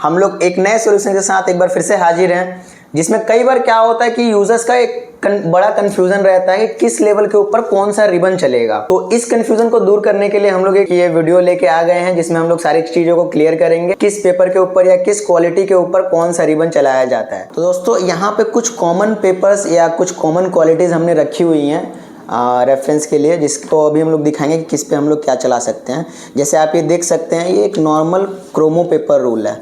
हम लोग एक नए सॉल्यूशन के साथ एक बार फिर से हाजिर हैं, जिसमें कई बार क्या होता है कि यूजर्स का एक बड़ा कंफ्यूजन रहता है कि किस लेवल के ऊपर कौन सा रिबन चलेगा। तो इस कंफ्यूजन को दूर करने के लिए हम लोग एक ये वीडियो लेके आ गए हैं, जिसमें हम लोग सारी चीजों को क्लियर करेंगे, किस पेपर के ऊपर या किस क्वालिटी के ऊपर कौन सा रिबन चलाया जाता है। तो दोस्तों यहाँ पे कुछ कॉमन पेपर्स या कुछ कॉमन क्वालिटीज हमने रखी हुई हैं रेफरेंस के लिए, जिसको अभी हम लोग दिखाएंगे कि किस पे हम लोग क्या चला सकते हैं। जैसे आप ये देख सकते हैं, ये एक नॉर्मल क्रोमो पेपर रूल है,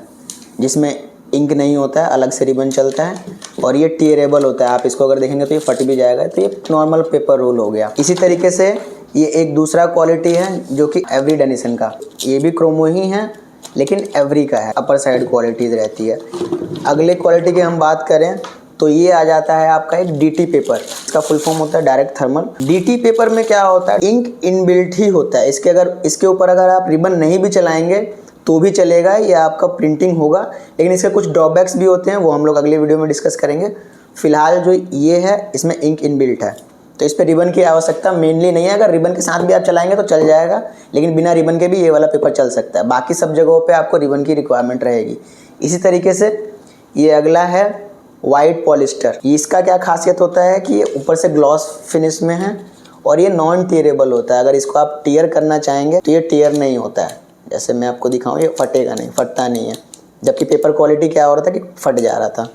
जिसमें इंक नहीं होता है, अलग से रिबन चलता है, और ये टीयरेबल होता है। आप इसको अगर देखेंगे तो ये फट भी जाएगा। तो ये नॉर्मल पेपर रूल हो गया। इसी तरीके से ये एक दूसरा क्वालिटी है जो कि एवरी डेनिसन का, ये भी क्रोमो ही है लेकिन एवरी का है, अपर साइड क्वालिटीज रहती है। अगले क्वालिटी की हम बात करें तो ये आ जाता है आपका एक डीटी पेपर। इसका फुल फॉर्म होता है डायरेक्ट थर्मल। डीटी पेपर में क्या होता है, इंक इनबिल्ट ही होता है। इसके ऊपर अगर आप रिबन नहीं भी चलाएंगे तो भी चलेगा, ये आपका प्रिंटिंग होगा। लेकिन इसके कुछ ड्रॉबैक्स भी होते हैं, वो हम लोग अगले वीडियो में डिस्कस करेंगे। फिलहाल जो ये है, इसमें इंक इनबिल्ट है, तो इस पर रिबन की आवश्यकता मेनली नहीं है। अगर रिबन के साथ भी आप चलाएंगे तो चल जाएगा, लेकिन बिना रिबन के भी ये वाला पेपर चल सकता है। बाकी सब जगहों पे आपको रिबन की रिक्वायरमेंट रहेगी। इसी तरीके से ये अगला है वाइट पॉलिस्टर। इसका क्या खासियत होता है कि ये ऊपर से ग्लॉस फिनिश में है और ये नॉन टीयरेबल होता है। अगर इसको आप टीयर करना चाहेंगे तो ये टीयर नहीं होता है। जैसे मैं आपको दिखाऊं, ये फटेगा नहीं, फटता नहीं है, जबकि पेपर क्वालिटी क्या हो रहा था कि फट जा रहा था।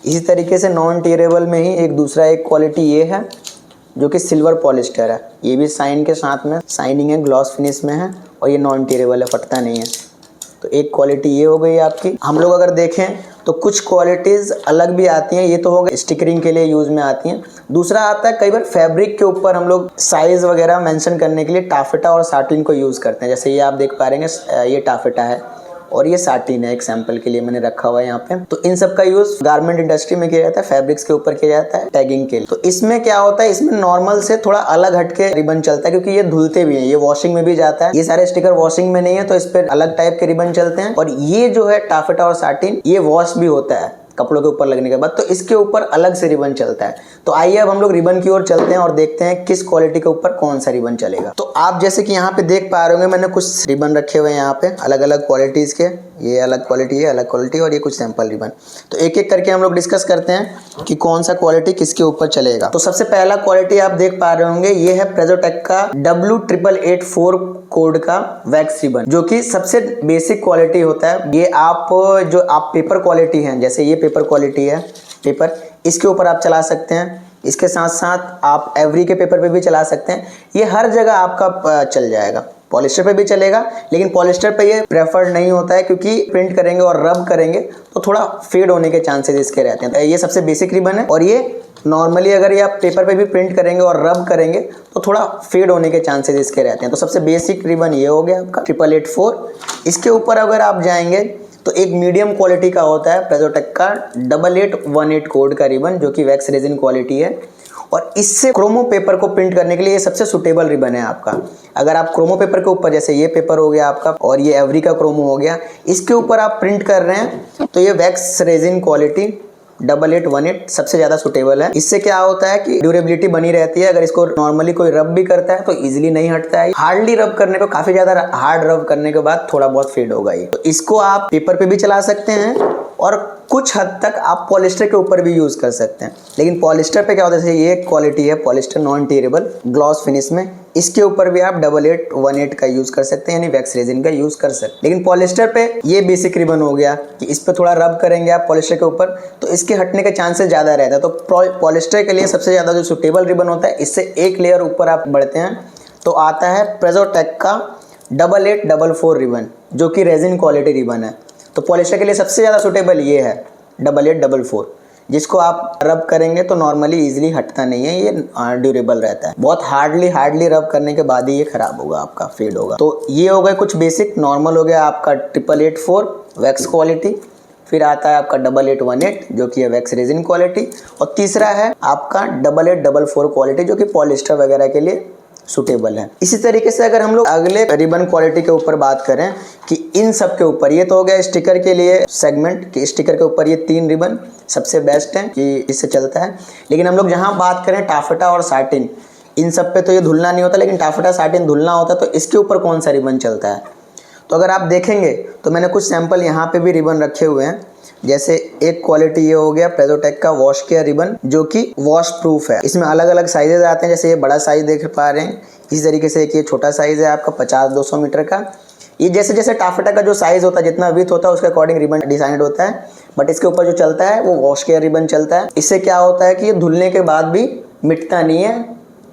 इसी तरीके से नॉन टीयरेबल में ही एक दूसरा एक क्वालिटी ये है जो कि सिल्वर पॉलिस्टर है। ये भी साइन के साथ में साइनिंग है, ग्लॉस फिनिश में है, और ये नॉन टीयरेबल है, फटता नहीं है। तो एक क्वालिटी ये हो गई आपकी। हम लोग अगर देखें तो कुछ क्वालिटीज़ अलग भी आती हैं। ये तो हो गए स्टिकरिंग के लिए यूज़ में आती हैं। दूसरा आता है, कई बार फैब्रिक के ऊपर हम लोग साइज़ वगैरह मेंशन करने के लिए टाफेटा और साटिन को यूज़ करते हैं। जैसे ये आप देख पा रहे हैं, ये टाफेटा है और ये साटिन है। एक सैंपल के लिए मैंने रखा हुआ है यहाँ पे। तो इन सब का यूज़ गारमेंट इंडस्ट्री में किया जाता है, फैब्रिक्स के ऊपर किया जाता है टैगिंग के लिए। तो इसमें क्या होता है, इसमें नॉर्मल से थोड़ा अलग हटके रिबन चलता है, क्योंकि ये धुलते भी हैं, ये वॉशिंग में भी जाता है। ये सारे स्टिकर वॉशिंग में नहीं है, तो इस पर अलग टाइप के रिबन चलते हैं। और ये जो है टाफेटा और साटिन, ये वॉश भी होता है कपड़ों के ऊपर लगने के बाद, तो इसके ऊपर अलग से रिबन चलता है। तो आइए अब हम लोग रिबन की ओर चलते हैं और देखते हैं किस क्वालिटी के ऊपर कौन सा रिबन चलेगा। तो आप जैसे कि यहाँ पे देख पा रहे होंगे, मैंने कुछ रिबन रखे हुए हैं यहाँ पे अलग अलग क्वालिटीज के। ये अलग क्वालिटी है, अलग क्वालिटी, और ये कुछ सैंपल रिबन। तो एक एक करके हम लोग डिस्कस करते हैं कि कौन सा क्वालिटी किसके ऊपर चलेगा। तो सबसे पहला क्वालिटी आप देख पा रहे होंगे, ये है प्रेजोटेक का W8884 कोड का वैक्स रिबन, जो कि सबसे बेसिक क्वालिटी होता है। ये आप पेपर क्वालिटी है, जैसे ये पेपर क्वालिटी है पेपर, इसके ऊपर आप चला सकते हैं। इसके साथ साथ आप एवरी के पेपर पे भी चला सकते हैं। ये हर जगह आपका चल जाएगा। पॉलिस्टर पे भी चलेगा, लेकिन पॉलिस्टर पे ये प्रेफर्ड नहीं होता है, क्योंकि प्रिंट करेंगे और रब करेंगे तो थोड़ा फेड होने के चांसेस इसके रहते हैं। तो ये सबसे बेसिक रिबन है, और ये नॉर्मली अगर ये आप पेपर पे भी प्रिंट करेंगे और रब करेंगे तो थोड़ा फेड होने के चांसेस इसके रहते हैं। तो सबसे बेसिक रिबन ये हो गया आपका 8884। इसके ऊपर अगर आप जाएंगे तो एक मीडियम क्वालिटी का होता है प्रेजोटेक का 8818 कोड का रिबन, जो कि वैक्स रेजिन क्वालिटी है। और इससे क्रोमो पेपर को प्रिंट करने के लिए ये सबसे सुटेबल रिबन है आपका। अगर आप क्रोमो पेपर के ऊपर, जैसे ये पेपर हो गया आपका और ये एवरी का क्रोमो हो गया, इसके ऊपर आप प्रिंट कर रहे हैं, तो ये वैक्स रेजिन क्वालिटी 8818 सबसे ज़्यादा सुटेबल है। इससे क्या होता है कि ड्यूरेबिलिटी बनी रहती है। अगर इसको नॉर्मली कोई रब भी करता है तो इजीली नहीं हटता है। हार्डली रब करने को, काफ़ी ज़्यादा हार्ड रब करने के बाद थोड़ा बहुत फेड होगा ये। तो इसको आप पेपर पे भी चला सकते हैं और कुछ हद तक आप पॉलिस्टर के ऊपर भी यूज़ कर सकते हैं। लेकिन पॉलिस्टर पे क्या होता है, जैसे ये क्वालिटी है पॉलिस्टर नॉन टीयरेबल ग्लॉस फिनिश में, इसके ऊपर भी आप 8818 का यूज़ कर सकते हैं, यानी वैक्स रेजिन का यूज़ कर सकते हैं। लेकिन पॉलिस्टर पे ये बेसिक रिबन हो गया कि इस पे थोड़ा रब करेंगे आप पॉलिस्टर के ऊपर तो इसके हटने के चांसेस ज़्यादा रहता है। तो पॉलिस्टर के लिए सबसे ज़्यादा जो सुटेबल रिबन होता है, इससे एक लेयर ऊपर आप बढ़ते हैं तो आता है प्रेजोटेक का 8844 रिबन, जो कि रेजिन क्वालिटी रिबन है। तो पॉलिस्टर के लिए सबसे ज़्यादा सुटेबल ये है 8844, जिसको आप रब करेंगे तो नॉर्मली इजीली हटता नहीं है, ये ड्यूरेबल रहता है। बहुत हार्डली रब करने के बाद ही ये खराब होगा, आपका फेड होगा। तो ये हो गए कुछ बेसिक। नॉर्मल हो गया आपका 8884 वैक्स क्वालिटी, फिर आता है आपका 8818 जो कि है वैक्स रेजिन क्वालिटी, और तीसरा है आपका 8844 क्वालिटी, जो कि पॉलिस्टर वगैरह के लिए सुटेबल है। इसी तरीके से अगर हम लोग अगले रिबन क्वालिटी के ऊपर बात करें कि इन सब के ऊपर, ये तो हो गया स्टिकर के लिए सेगमेंट कि स्टिकर के ऊपर ये 3 रिबन सबसे बेस्ट है कि इससे चलता है। लेकिन हम लोग जहां बात करें टाफेटा और साटिन, इन सब पे तो ये धुलना नहीं होता, लेकिन टाफेटा साटिन धुलना होता है। तो इसके ऊपर कौन सा रिबन चलता है, तो अगर आप देखेंगे तो मैंने कुछ सैंपल यहाँ पे भी रिबन रखे हुए हैं। जैसे एक क्वालिटी ये हो गया प्रेजोटेक का वॉश केयर रिबन, जो कि वॉश प्रूफ है। इसमें अलग अलग साइजेज आते हैं, जैसे ये बड़ा साइज देख पा रहे हैं, इसी तरीके से एक ये छोटा साइज है आपका 50-200 मीटर का। ये जैसे जैसे टाफेटा का जो साइज होता है, जितना विड्थ होता है उसके अकॉर्डिंग रिबन डिजाइंड होता है, बट इसके ऊपर जो चलता है वो वॉश केयर रिबन चलता है। इससे क्या होता है कि ये धुलने के बाद भी मिटता नहीं है,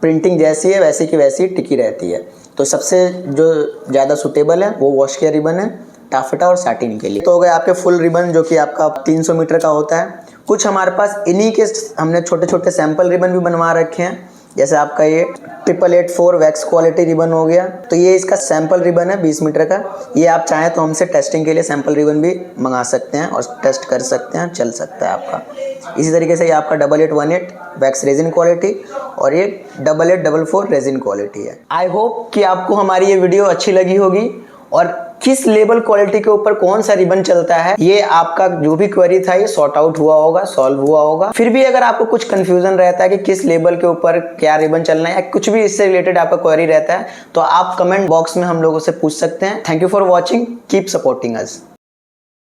प्रिंटिंग जैसी है वैसी की वैसी टिकी रहती है। तो सबसे जो ज़्यादा सुटेबल है वो वॉश केयर रिबन है टाफेटा और सैटिन के लिए। तो हो गए आपके फुल रिबन जो कि आपका 300 मीटर का होता है। कुछ हमारे पास इन्हीं के हमने छोटे छोटे सैंपल रिबन भी बनवा रखे हैं, जैसे आपका ये 888 वैक्स क्वालिटी रिबन हो गया। तो ये इसका सैंपल रिबन है 20 मीटर का। ये आप चाहें तो हमसे टेस्टिंग के लिए सैंपल रिबन भी मंगा सकते हैं और टेस्ट कर सकते हैं, चल सकता है आपका। इसी तरीके से ये आपका 8818 वैक्स रेजिन क्वालिटी और ये 8844 रेजिन क्वालिटी है। आई होप कि आपको हमारी ये वीडियो अच्छी लगी होगी और किस लेबल क्वालिटी के ऊपर कौन सा रिबन चलता है, ये आपका जो भी क्वेरी था ये सॉर्ट आउट हुआ होगा, सॉल्व हुआ होगा। फिर भी अगर आपको कुछ कंफ्यूजन रहता है कि किस लेबल के ऊपर क्या रिबन चलना है या कुछ भी इससे रिलेटेड आपका क्वेरी रहता है, तो आप कमेंट बॉक्स में हम लोगों से पूछ सकते हैं। Thank you for watching, keep supporting us.